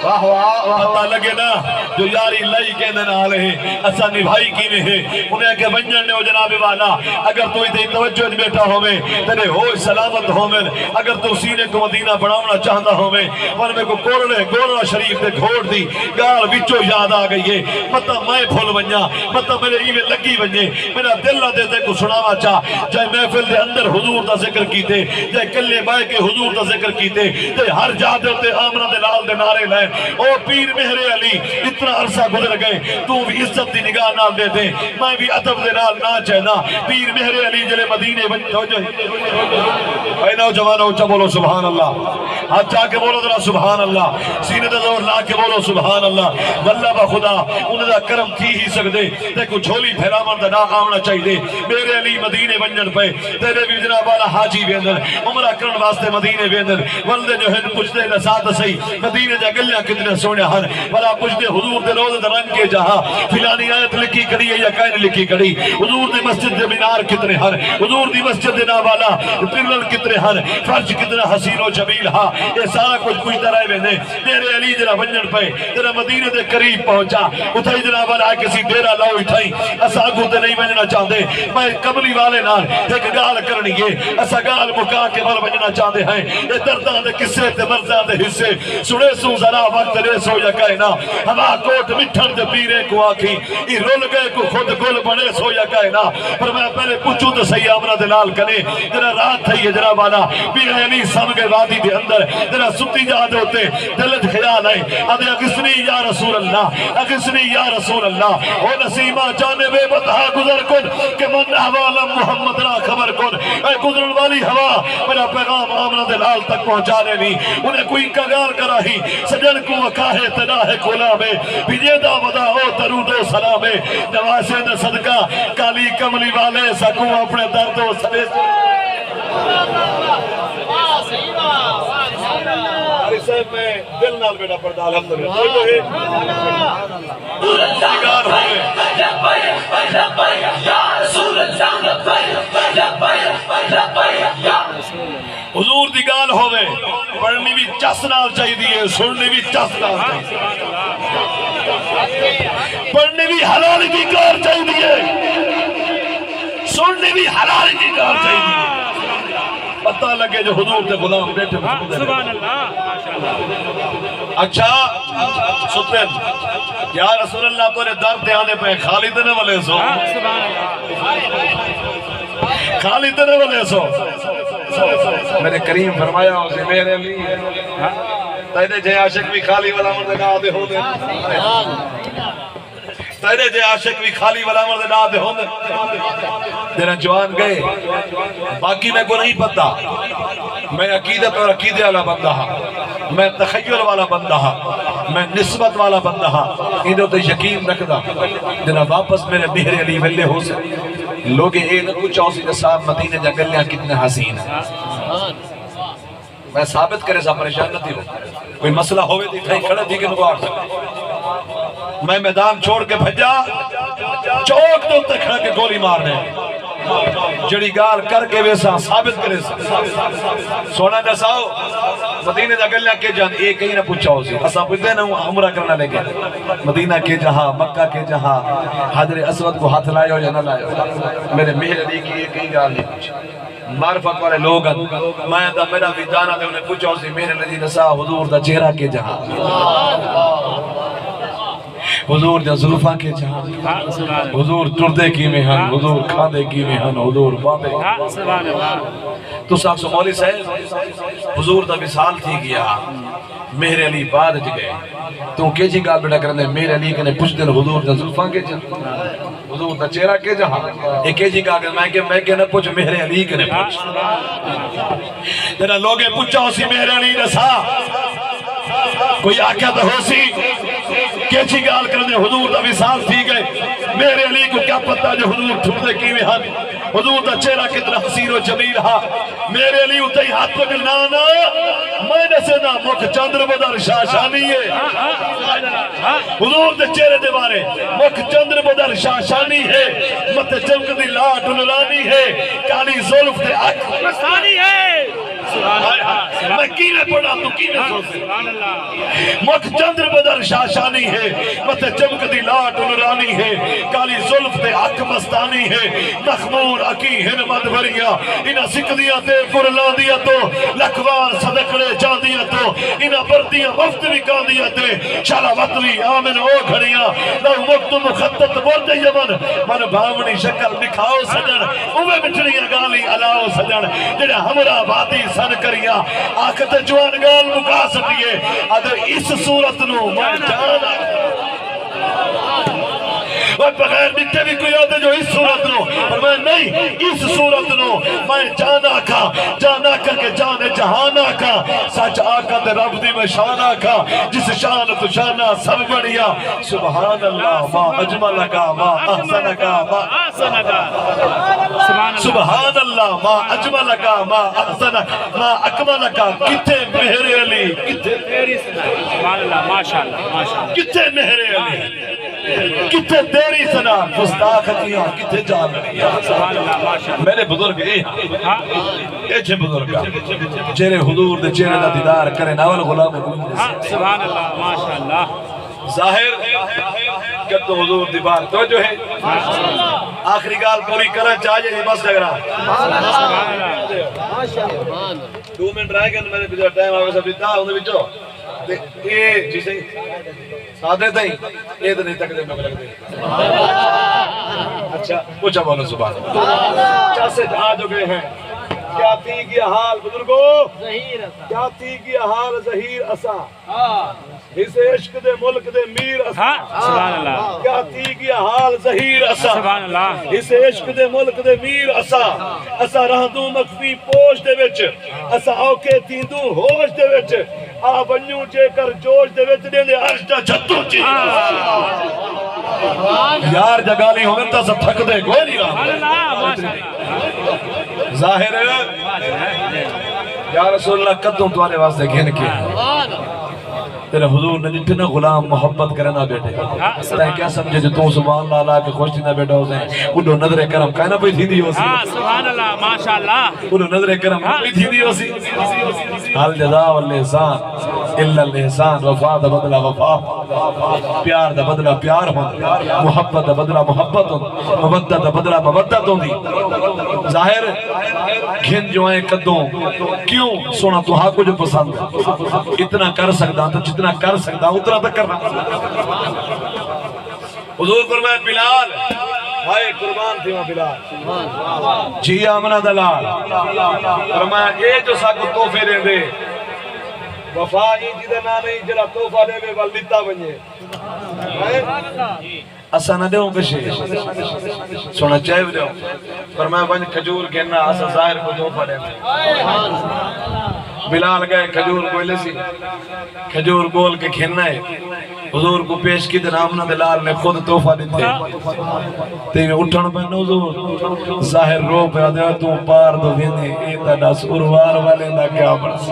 واہ واہ واہ پتہ لگے نا جو یاری لائی کے دن آلے ہیں اسا نبھائی کی میں ہے انہیں کہ بنجن نے ہو جناب والا اگر تو اتنی توجہ بیٹا ہوئے تیرے ہوئے سلامت ہوئے اگر تو سینے کو مدینہ بڑھاونا چاہتا ہوئے اور میں کو گورا شریف نے گھوڑ دی گال بچو یاد آ گئی ہے پتہ میں پھول بنیا پتہ میرے ایوے لگی بنجے میرا دل نہ دیتے کو سناوا چاہ جائے محفل دے اندر حضور دا ذکر کیتے جائے کلے بائے کے حضور دا ذکر کیتے جائے ہر جا دیتے آمنہ دے لال دے نعرے لائے او پیر مہر علی اتنا عرصہ گزر گئے تو بھی عزت دی نگاہ نال دے دے میں بھی عدب دے نال نہ چاہنا پیر مہر علی جلے مدینے بنتے ہو جائے اے نوجوانوں اچھا بولو سبحان اللہ ہاتھ چاہ کے بولو ذرا سبحان اللہ سینے دے زور لا کے بولو سبحان اللہ واللہ با خدا انہیں دا کرم تھی ہی سکدے دیکھو جھولی پھیرامن دا نہ آمنا چاہیے میرے علی مدینے بنجن پہ تیرے بھی جناب والا حاجی بیندر عمرہ کرن واسطے مدینے بیندر ولدے جو ہے پوچھتے نہ ساتھ سہی مدینے جا گلیاں کتنے سونے ہن والا پوچھتے حضور دے روزے دے رنگ کے جہاں فلانی آیت لکھی کڑی ہے یا کائن لکھی کڑی حضور دی مسجد دے مینار کتنے ہن حضور دی مسجد دے ناوالا پرلل کتنے ہن فرش کتنا حسین و جمیل ہاں یہ سارا کچھ پوچھتا رہے ویندے میرے علی جناب بنجن پہ تیرا مدینے دے قریب پہنچا اتھائی جناب والا کسی ڈیرہ لاؤ اٹھائی اسا کو تے نہیں بننا چاہتے میں کملی والے نال ایک گال کرنی ہے اسا گال مکا کے بل بننا چاہتے ہیں یہ درداں دے قصے تے مرزاں دے حصے سنے سو ذرا وقت رے سو یا کہنا ہوا کوٹ مٹھن دے پیرے کو آکھی ای رول گئے کو خود گل بنے سو یا کہنا پر میں پہلے پوچھوں تو صحیح آمنہ دلال کنے جنہ رات تھئی ہے جنہ بانا پیر علی سم کے وادی دے اندر جنہ ستی جا دے ہوتے دلت خیال ہے ادھے اگسنی یا رسول اللہ اگسنی یا رسول اللہ او نسیمہ جانے بے بتہا گزر کن کہ من حوالا محمد را خبر کن اے گزرن والی ہوا میرا پیغام آمنہ دلال تک پہنچانے نہیں انہیں کوئی کگار کرا ہی سجن کو وکاہے تناہ کھولا میں بھیجے دا ودا ہو درود و سلامے نواسے دا صدقہ کالی کملی والے سکوں اپنے درد و سلے علی صاحب میں دل نال بیٹا پڑھتا الحمدللہ جو ہے نگار ہوئے حضور دی گال ہوئے پڑھنی بھی چس نال چاہی دیئے سننی بھی چس نال چاہی پڑھنی بھی حلال کی کار چاہی دیئے سننی بھی حلال کی کار چاہی دیئے پتہ لگے جو حضور تے غلام بیٹھے سبحان اللہ اچھا ستن یا رسول اللہ تو نے در دیانے پہ خالد نے والے سو خالد نے والے سو میرے کریم فرمایا اسے میرے علی تینے جے عاشق بھی خالی والا مردگاہ دے ہو دے تیرے جے عاشق بھی خالی والا مرد نہ دے ہوں تیرا جوان گئے باقی میں کو نہیں پتا میں عقیدت اور عقیدے والا بندہ ہاں میں تخیل والا بندہ ہاں میں نسبت والا بندہ ہاں انہوں تے یقین رکھدا جنا واپس میرے مہر علی ویلے ہو سے لوگ اے نہ کچھ اوسی دے صاحب مدینے جا گلیاں کتنے حسین ہیں میں ثابت کرے سا پریشان نہ تھی کوئی مسئلہ ہوئے تھی تھے کھڑے تھی کہ نکو آٹھ میں میدان چھوڑ کے بھجا چوک تو تے کھڑے کے گولی مارنے جڑی گال کر کے ویسا ثابت کرے سا سونا دساؤ مدینہ دا گلیاں کے جان ایک ہی نہ پوچھا ہو سی اسا پوچھتے نا عمرہ کرنا لے گئے مدینہ کے جہاں مکہ کے جہاں حضر اسود کو ہاتھ لائے ہو یا نہ لائے ہو میرے مہر علی کی ایک ہی گال نہیں پوچھی معرفت والے لوگ میں دا میرا ویدانا دے انہیں پوچھا ہو سی میرے لذی نسا حضور دا چہرہ کے جہاں حضور دا ظلفہ کے جہاں حضور ٹردے کی میں ہن حضور کھاندے کی میں ہن حضور باندے تو ساکھ سو مولی صاحب حضور دا وصال تھی گیا میرے علی بعد جگئے تو کیجی گال بیٹا کرنے میرے علی کنے پوچھ دن حضور دا ظلفہ کے جہاں حضور دا چہرہ کے جہاں ایک کیجی گال میں کہ نہ پوچھ میرے علی کنے پوچھ تیرا لوگے پوچھا ہو سی میرے علی نسا کوئی آکھا تو ہو سی کیچی گال کرنے حضور دا وصال تھی گئے میرے علی کو کیا پتہ جو حضور ٹھوڑے کی میں ہن حضور دا چہرہ کتنا حسین و جمیل ہا میرے علی اتائی ہاتھ پکڑ نانا میں نے سے نا مکھ چندر بدر شاشانی ہے حضور دے چہرے دے بارے مکھ چندر بدر شاشانی ہے مت چمک دی لاٹ نلانی ہے کالی ظلف دے اک مستانی ہے میں کینے پڑھا تو کینے سوچے مکھ چندر بدر شاشانی ہے مت چمک دی لاٹ نلانی ہے کالی ظلف دے اک مستانی ہے مخمور اکی ہن مدبریاں انہا سکدیاں تے قرلان دیا تو لکھوار صدقڑے جان دیا تو انہا بردیاں مفت بھی کان دیا تے شالا وطوی آمن او گھڑیاں لو مکت مخطط بردے یمن من بھاونی شکل دکھاؤ سجن اوے بچڑیاں گالی علاؤ سجن جنہا ہمرا باتی سن کریاں آکھت جوان گال مکا سٹیے ادھر اس صورت نو میں جانا اور بغیر نکتے بھی کوئی آتے جو اس صورت نو پر میں نہیں اس صورت نو میں جانا کھا کہ جان جہانا کھا سچ آقا دے رب دی میں شانا کھا جس شان تو شانا سب بڑھیا سبحان اللہ ما اجمل کا ما احسن کا ما احسن کا سبحان اللہ ما اجمل کا ما احسن ما اکمل کا کتے مہر علی کتے تیری سنا سبحان اللہ ماشاءاللہ کتے مہر علی کتے تیری سنا مستاق کیا کتے جان لڑیا سبحان اللہ ماشاءاللہ میرے بزرگ اے چھے بزرگ چہرے حضور دے چہرے دا دیدار کرے ناول غلام سبحان اللہ ماشاءاللہ ظاہر کہ تو حضور دی بار تو جو ہے آخری گال پوری کرنا چاہیے یہ بس لگ رہا 2 منٹ رہ گئے میرے بجر ٹائم آگے سب دیتا انہیں بچو اے جسے سادھے تھیں اے تو نہیں تک دے میں لگ دے اچھا پوچھا بولو سبحان کیا سے جہاں جو گئے ہیں کیا تھی گیا حال بزرگو کیا تھی گیا حال ظہیر اسا اس عشق دے ملک دے میر اسا سبحان اللہ کیا تھی گیا حال ظہیر اسا سبحان اللہ اس عشق دے ملک دے میر اسا اسا رہدوں مخفی پوش دے وچ اسا اوکے تیندوں ہوش دے وچ آ بنیوں چے کر جوش دے وچ دے عرش دا جھتوں چی یار جگالی ہوگن تا سب تھک دے کوئی نہیں رہا ظاہر یا رسول اللہ قدوں تمہارے واسطے گھن کے تیرے حضور نے جتنا غلام محبت کرنا بیٹے تیرے کیا سمجھے جو تو سبحان اللہ اللہ کے خوش تھی نہ بیٹا ہو سیں انہوں نظر کرم کہنا پہ تھی دی ہو سی سبحان اللہ ماشاءاللہ انہوں نظر کرم پہ تھی دی ہو سی حال جزا واللحسان اللہ الحسان وفا دا بدلہ وفا پیار دا بدلہ پیار ہوں محبت دا بدلہ محبت ہوں مودت دا بدلہ مودت ہوں دی ظاہر گھن جو ہیں قدوں کیوں سونا تو ہاں کو جو پسند ہے اتنا کر سکتا تو جتنا کر سکتا اتنا تک کرنا حضور فرمائے بلال ہائے قربان تھی وہاں بلال جی آمنہ دلال فرمایا اے جو ساکو توفے دے دے وفا جی دا نا نہیں جڑا تحفہ دے وے ول دتا ونجے اسا نہ دیوں کشے سونا چاہیے دیوں پر میں ون کھجور کہنا اسا ظاہر کو تحفہ دے بلال گئے کھجور کو لے سی کھجور گول کے کھیلنا ہے حضور کو پیش کی دن آمنہ دلال نے خود تحفہ دیتے تے میں اٹھن پہ حضور ظاہر رو پہ آدھے تو پار دو بینے ایتا ڈاس اروار والے دا کیا برس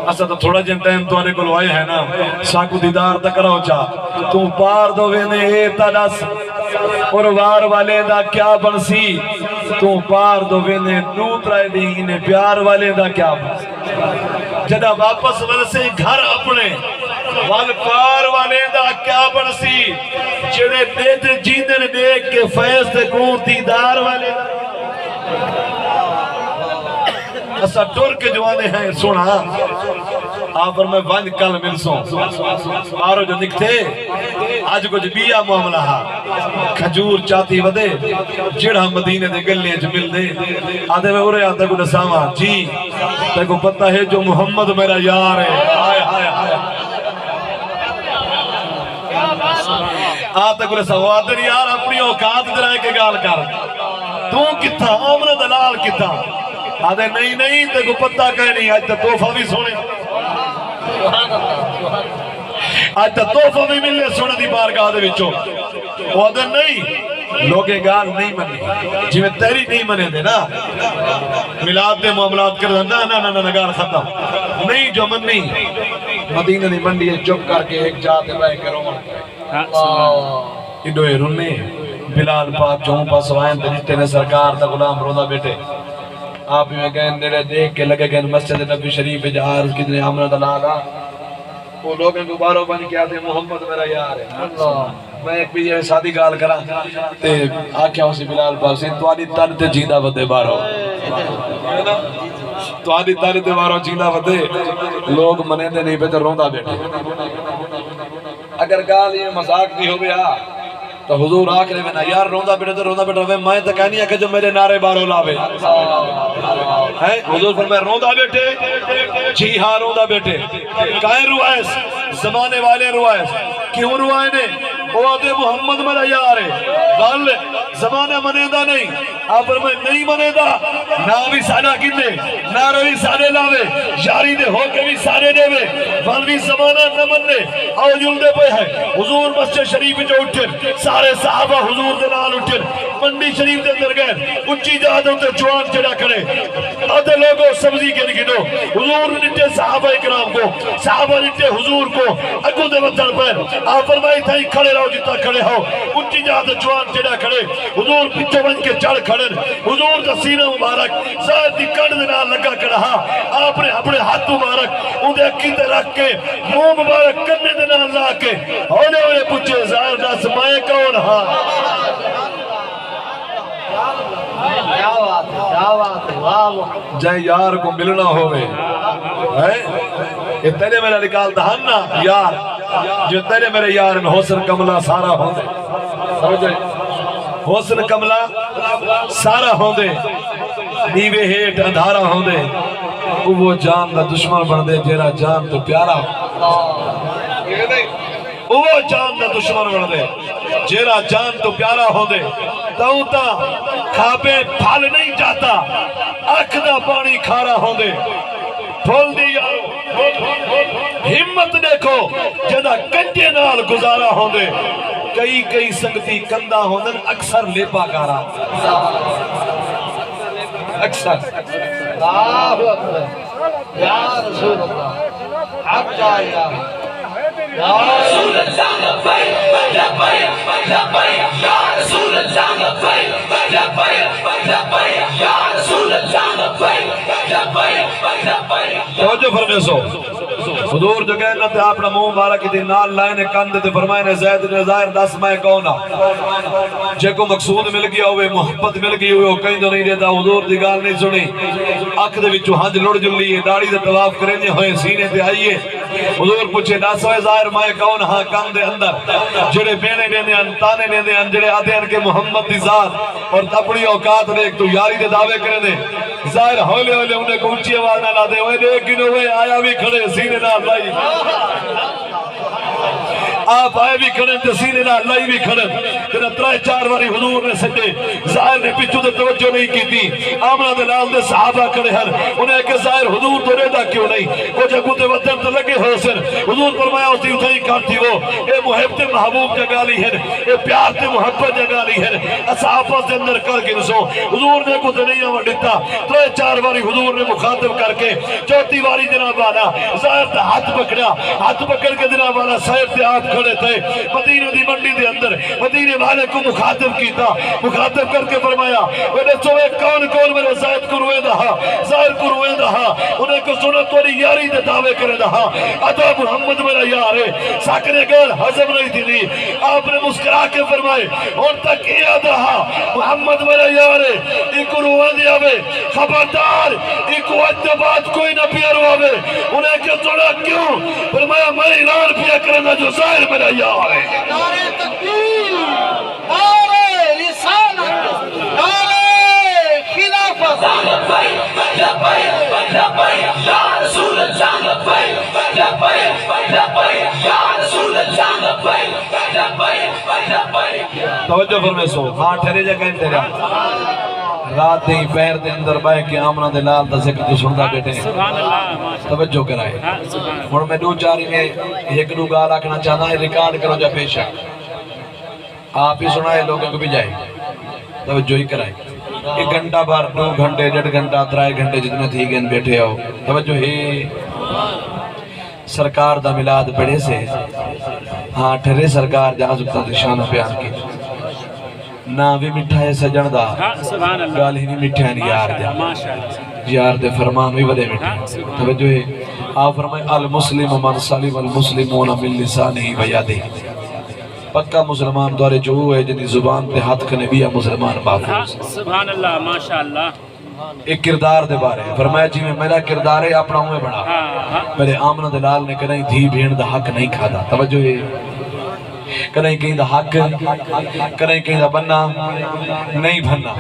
اسا تو تھوڑا جن ٹائم تو آنے کو لوائے ہیں نا ساکو دیدار تک رہو چاہ تو پار دو بینے ایتا ڈاس اروار والے دا کیا برسی تو پار دو بینے نوت رائے دی انہیں پیار والے دا کیا برسی جدہ واپس ورسے گھر اپنے وال پار والے دا کیا برسی جڑے دیتے جیدن دیکھ کے فیض تے کون دیدار والے اسا ٹور کے جوانے ہیں سونا آپ پر میں ونج کل ملسوں آرو جو نکتے آج کچھ بیا معاملہ ہا کھجور چاہتی ودے جڑا مدینے دے گلنے جو مل دے آدھے میں ارے آدھے کو نسامہ جی تے کو پتہ ہے جو محمد میرا یار ہے آئے آئے آئے آتا کو نسامہ آدھے یار اپنی اوقات درائے کے گال کر تو کتا آمنہ دلال کتا آدھے نہیں نہیں تے کو پتہ کہیں نہیں آج تے توفہ بھی سونے آج تے توفہ بھی ملے سونے دی بارگاہ دے وچوں وہ آدھے نہیں لوگے گال نہیں منی جی میں تیری نہیں منے دے نا ملاد دے معاملات کر نا نا نا نا گال ختم نہیں جو منی مدینہ دی منڈی ہے چپ کر کے ایک جاتے رہے کرو انڈوئے رننے بلال پاک چون پاس وائن تجھتے نے سرکار تا غلام روزہ بیٹے آپ میں گئے نیرے دیکھ کے لگے گئے مسجد نبی شریف جہاں اس کتنے عمرہ دلالا وہ لوگوں کو بارو بن کیا تھے محمد میرا یار ہے میں ایک بھی یہ شادی گال کرا تے آکھیا اسی بلال پاک سے تو آدھی تن تے جیدہ ودے بارو تو آدھی تن تے بارو جیدہ ودے لوگ منے دے نہیں پہ تو روندہ بیٹھے اگر گال یہ مذاق بھی ہو گیا تو حضور آکھرے میں نا یار روندہ بیٹھے میں تو کہنی ہے کہ جو میرے نعرے بارو لاوے حضور فرمائے روندہ بیٹھے جی ہاں روندہ بیٹھے کائیں روائس زمانے والے روائس کیوں روائے نے وہ آدھے محمد میرا یار ہے بل زمانہ منیدہ نہیں آپ فرمائے نہیں منیدہ نہ بھی سارا کنے نہ روی سارے لاوے یاری دے ہو کے بھی سارے دے وے بل بھی زمانہ نہ مننے آؤ جلدے پہ ہے حضور مسجد شریف جو اٹھن سارے صحابہ حضور دے نال اٹھن منڈی شریف دے اندر گئے اچھی جہاں تے جوان چڑھا کھڑے آدھے لوگوں سبزی کے نگنو حضور نٹے صحابہ اکرام کو صحابہ نٹے حضور کو اگو دے وطن پر آپ فرمائی تھا کھڑے رہو جتا کھڑے ہو اچھی جہاں تے جوان چڑھا کھڑے حضور پیچھے بن کے چڑھ کھڑے حضور دا سینہ مبارک ظاہر دی کڑ دے نال لگا کڑا آپ نے اپنے ہاتھ مبارک اندھے اکی تے رکھ کے منہ مبارک کرنے دے نال لا کے ہونے ہونے پوچھے ظاہر دا سمائے کون ہاں جائے یار کو ملنا ہوئے یہ تیرے میرا نکالتا ہن نا یار جو تیرے میرے یار میں حسن کملہ سارا ہوں دے سمجھے حسن کملہ سارا ہوں دے نیوے ہیٹ اندھارا ہوں دے وہ جان دا دشمن بن دے جیرا جان تو پیارا وہ جان دا دشمن بن دے جیرا جان تو پیارا ہوں دے تاؤں تا کھاپے پھال نہیں جاتا اکھ دا پانی کھارا ہوں دے پھول دی ہمت دیکھو جدہ کنجے نال گزارا ہوں دے کئی کئی سنگتی کندہ ہوں دے اکثر لیپا گارا اکثر یا رسول اللہ حق جائے یا رسول اللہ لبیک لبیک لبیک یا رسول اللہ لبیک لبیک لبیک یا رسول اللہ لبیک لبیک لبیک توجہ فرمے سو حضور جو کہنا تھے اپنا منہ مبارک کی نال لائنے کند تے فرمائے نے زید نے ظاہر دس میں کونا جے کو مقصود مل گیا ہوئے محبت مل گئی ہوئے کہیں تو نہیں دیتا حضور دی گال نہیں سنی اکھ دے وچوں ہنج لڑ جلی ہے داڑھی دے طواف کرنے ہوئے سینے تے آئیے حضور پوچھے داسوے ظاہر مائے کون ہاں کام دے اندر جڑے بینے دینے ان تانے دینے ان جڑے آدھے ان کے محمد دی ذات اور اپنی اوقات دیکھ تو یاری دے دعوے کرے دے ظاہر ہولے ہولے انہیں کو اونچی آواز نہ لا دے ہوئے دیکھ گنو ہوئے آیا بھی کھڑے سینے نہ لائی آپ آئے بھی کھڑے تھے سینے نہ لائی بھی کھڑے تیرا ترائے چار واری حضور نے سجے ظاہر نے پچھو دے توجہ نہیں کی تھی آمنہ دلال دے صحابہ کھڑے ہر انہیں کہ ظاہر حضور تو ریدہ کیوں نہیں وہ جگہ تے وطن تو لگے ہو سر حضور فرمایا ہوتی اتھائی کارتی وہ اے محب تے محبوب جگہ لی ہے اے پیار تے محبت جگہ لی ہے اصحابہ سے اندر کر کے نسو حضور نے کو نہیں آمد دیتا ترائے چار واری حضور نے مخاطب کر کے چوتھی واری جناب والا ظاہر تے ہاتھ پکڑا ہاتھ پکڑ کے جناب والا صاحب تے آپ کھڑے تھے مدینہ دی منڈی دے اندر مدینہ والے کو مخاطب کیتا مخاطب کر کے فرمایا میرے سوئے کون کون میرے زائد کو روئے دہا ظاہر کو روئے دہا انہیں کو سنت والی یاری دے دعوے کرے دہا ادا محمد میرا یار ہے ساکنے گل حضم نہیں تھی نہیں آپ نے مسکرا کے فرمائے اور تک یہ دہا محمد میرا یار ہے ایک روئے دیا بے خبردار ایک وقت بات کوئی نہ پیا روئے بے انہیں کہ سنا کیوں فرمایا میں اعلان پیا کرنا جو ظاہر میرا یار ہے نعرہ تکبیر نعرہ رسالت نعرہ خلافت توجہ فرمے سو ہاں ٹھہرے جا کہیں تیرا رات نہیں پیر دے اندر بائے کہ آمنہ دلال دا ذکر جو سندا بیٹھے توجہ کرائے اور میں دو چاری میں ایک دو گال آکھنا چاہتا ہے ریکارڈ کرو جا پیشا آپ ہی سنائے لوگوں کو بھی جائے توجہ ہی کرائے ایک گھنٹہ بار 2 گھنٹے 1.5 گھنٹہ 3 گھنٹے جتنے تھی گئن بیٹھے ہو توجہ ہی سرکار دا ملاد بڑے سے ہاں ٹھرے سرکار جہاں زبتا دشانہ بیان کی نا بھی مٹھائے سجن دا گال ہی نہیں مٹھائے نہیں یار دے یار دے فرمان بھی بدے مٹھائے توجہ ہے آپ فرمائے المسلم من سلیم المسلمون من لسانہی و یادہی پکا مسلمان دوارے جو ہے جنہی زبان پہ ہاتھ کنے بھی مسلمان محفوظ سبحان اللہ ماشاءاللہ ایک کردار دے بارے فرمایا جی میں میرا کردار ہے اپنا ہوئے بڑا میرے آمنہ دلال نے کہیں دھی بھین دا حق نہیں کھا دا توجہ ہے کہیں کہیں دا حق کہیں کہیں دا بننا نہیں بھننا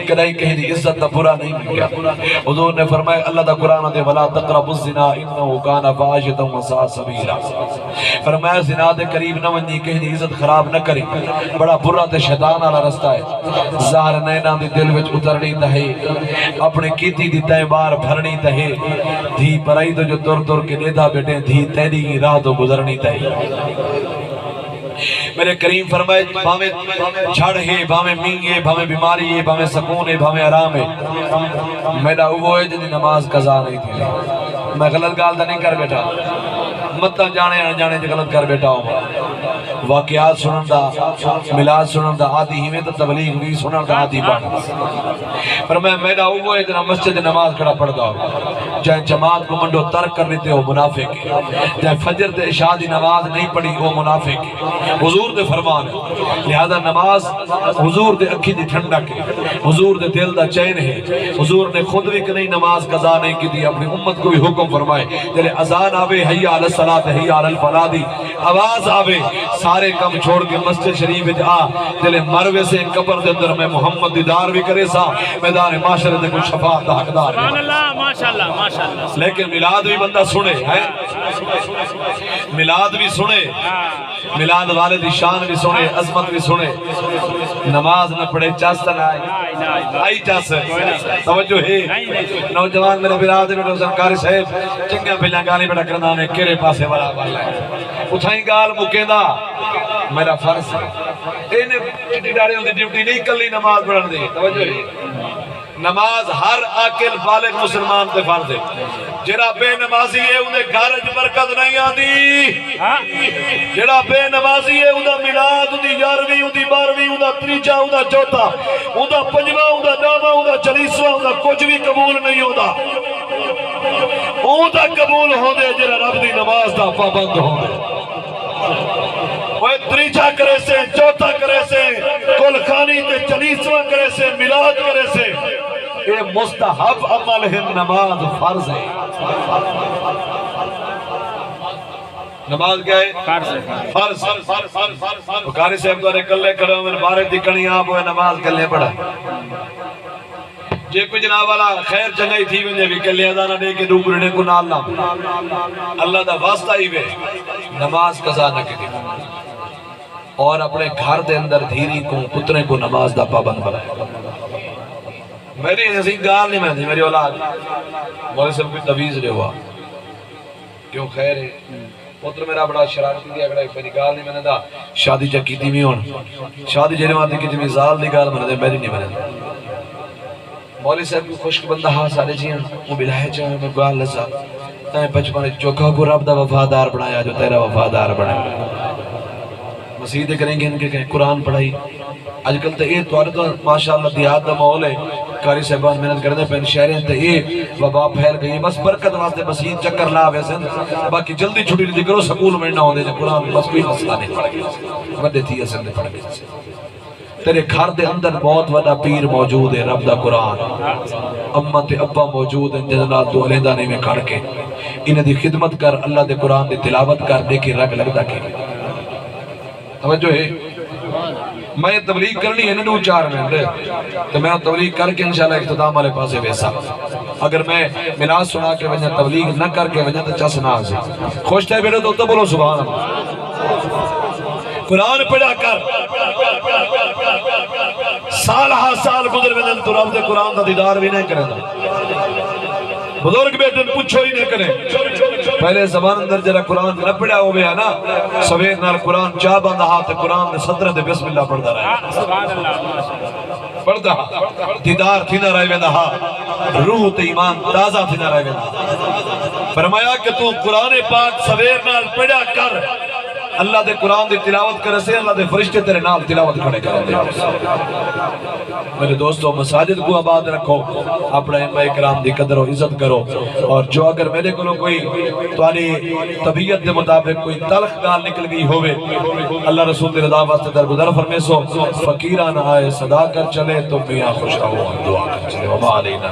کہیں کہیں دی عزت دا برا نہیں بن گیا حضور نے فرمایا اللہ دا قرآن دے وَلَا تَقْرَبُ الزِّنَا إِنَّهُ كَانَ فَاحِشَةً وَسَاءَ سَبِيلًا فرمایا زنا دے قریب نہ ونجی کہیں دی عزت خراب نہ کریں بڑا برا تے شیطان والا رستہ ہے ظاہر نینا دی دل وچ اترنی تہے اپنے کیتی دی تہیں بار بھرنی تہے دھی پرائی تو جو تر تر کے لیدھا بیٹھیں دھی تیری راہ تو گزرنی تہے میرے کریم فرمائے بھامے جھڑ ہے بھامے مینگ ہے بھامے بیماری ہے بھامے سکون ہے بھامے آرام ہے میرا وہ ہے جنہی نماز قضا نہیں تھی میں غلط گال دا نہیں کر بیٹھا مطلع جانے جانے جو غلط کر بیٹھا ہوں واقعات سنن دا ملاد سنن دا آدھی ہی میں تو تبلیغ بھی سنن دا آدھی پڑھنا پر میں میرا وہ ہے جنہا مسجد نماز کھڑا پڑھتا ہوں جائیں جماعت کو منڈو ترک کر لیتے ہو منافق ہے جائیں فجر تے عشاء دی نماز نہیں پڑھی وہ منافق ہے حضور دے فرمان ہے لہذا نماز حضور دے اکھی دی ٹھنڈک ہے حضور دے دل دا چین ہے حضور نے خود بھی کہ نہیں نماز قضا نہیں کی دی اپنی امت کو بھی حکم فرمائے جلے اذان آوے حی علی الصلاۃ حی علی الفلاح دی آواز آوے سارے کم چھوڑ کے مسجد شریف آ جلے مروے سے قبر دے اندر میں محمد دیدار بھی کرے سا میدان معاشرے دے کچھ شفاعت دا حقدار سبحان اللہ ماشاءاللہ ماشاءاللہ لیکن میلاد بھی بندہ سنے میلاد بھی سنے میلاد والے دی شان بھی سنے عظمت بھی سنے نماز نہ پڑھے چاس نہ آئی چاس توجہ ہے نوجوان میرے برادر میں روزنکاری صاحب چنگا پہلے گالی بیٹا کرنا نے کیرے پاسے والا والا ہے اتھائیں گال مکے دا میرا فرض ہے انہیں چٹی ڈاڑے ہوندی ڈیوٹی نہیں کلی نماز پڑھن دی توجہ ہے نماز ہر عاقل بالغ مسلمان تے فرض ہے جڑا بے نمازی ہے انہیں گھر وچ برکت نہیں آندی جڑا بے نمازی ہے اندا میلاد اندی 11ویں اندی 12ویں اندا تریجا اندا چوتھا اندا پنجواں اندا ڈاواں اندا چالیسواں اندا کچھ بھی قبول نہیں ہوندا اوندا قبول ہوندے جڑا رب دی نماز دا پابند ہوندے وہ تریجا کرے سے چوتھا کرے سے کل خانی تے چالیسواں کرے سے میلاد کرے سے یہ مستحب عمل ہے نماز فرض ہے نماز کیا ہے؟ فرض۔ قاری صاحب تو کلے کرو میں بارے دکھنی آپ ہوئے نماز کلے پڑھا جے کوئی جناب والا خیر چنگائی تھی ونجے بھی کلے ادانا دے کے ڈوب رڑے کو نال نام اللہ دا واسطہ ہی وے نماز قضا نہ کرے اور اپنے گھر دے اندر دھیری کو پترے کو نماز دا پابند بنائے۔ میری ایسی گال نہیں میں تھی میری اولاد مولوی صاحب کوئی تویز لے ہوا کیوں خیر ہے پتر میرا بڑا شرارتی دیا اگر ایک گال نہیں میں نے دا شادی چکی تھی میں ہون شادی جنہوں آتی کی جمی زال دی گال میں نے دے میری نہیں میں نے دا مولوی صاحب کو خشک بندہ ہاں سارے جیاں وہ بلائے چاہے میں گال لسا تائیں بچپنے چوکا کو رب دا وفادار بنایا جو تیرا وفادار بنایا مسیدیں کریں گے ان کے کہیں قرآن پڑھائی آج کل تو یہ توارے تو ماشاءاللہ دیہات دا ماحول ہے قاری صاحبان محنت کرنے پہن شہریں تو یہ وبا پھیل گئی بس برکت واسطے مسید چکر لا ویسے باقی جلدی چھوٹی نہیں کرو سکول میں نہ ہوندے جو قرآن بس کوئی مسئلہ نہیں پڑھ گیا وڈے تھی اسے پڑھ گیا تیرے گھر دے اندر بہت وڈا پیر موجود ہے رب دا قرآن امت ابا موجود ہیں جنہاں تو علیندانی میں کھڑ کے انہیں دی خدمت کر اللہ دے قرآن دی تلاوت کر دیکھے رگ لگتا کی توجہ ہے میں تبلیغ کرنی ہے نو 4 منٹ تو میں تبلیغ کر کے انشاءاللہ اختتام والے پاسے ویسا اگر میں ملاز سنا کے وجہ تبلیغ نہ کر کے وجہ تو چس نہ آزے خوش تھے بیٹے تو بولو سبحان اللہ قرآن پڑھا کر سال ہا سال گزر میں تو رب دے قرآن دا دیدار بھی نہیں کرے دا بزرگ بیٹن پوچھو ہی نہیں کریں پہلے زمان اندر جرہ قرآن نہ پڑھا ہو گیا نا سویر نال قرآن چاہ بندہ ہاتھ قرآن نے صدر دے بسم اللہ پڑھتا رہے پڑھتا دیدار تھی نہ رہے ویدہا روح تے ایمان تازہ تھی نہ رہے ویدہا فرمایا کہ تو قرآن پاک سویر نال پڑھا کر اللہ دے قرآن دی تلاوت کرے سے اللہ دے فرشتے تیرے نال تلاوت کھڑے کرے دے میرے دوستو مساجد کو آباد رکھو اپنا امہ اکرام دی قدر و عزت کرو اور جو اگر میرے کو کوئی توانی طبیعت دے مطابق کوئی تلخ گال نکل گئی ہوئے اللہ رسول دی رضا واسطے در گزر فرمیسو فقیران آئے صدا کر چلے تو میاں خوش رہو دعا کر چلے وما علینا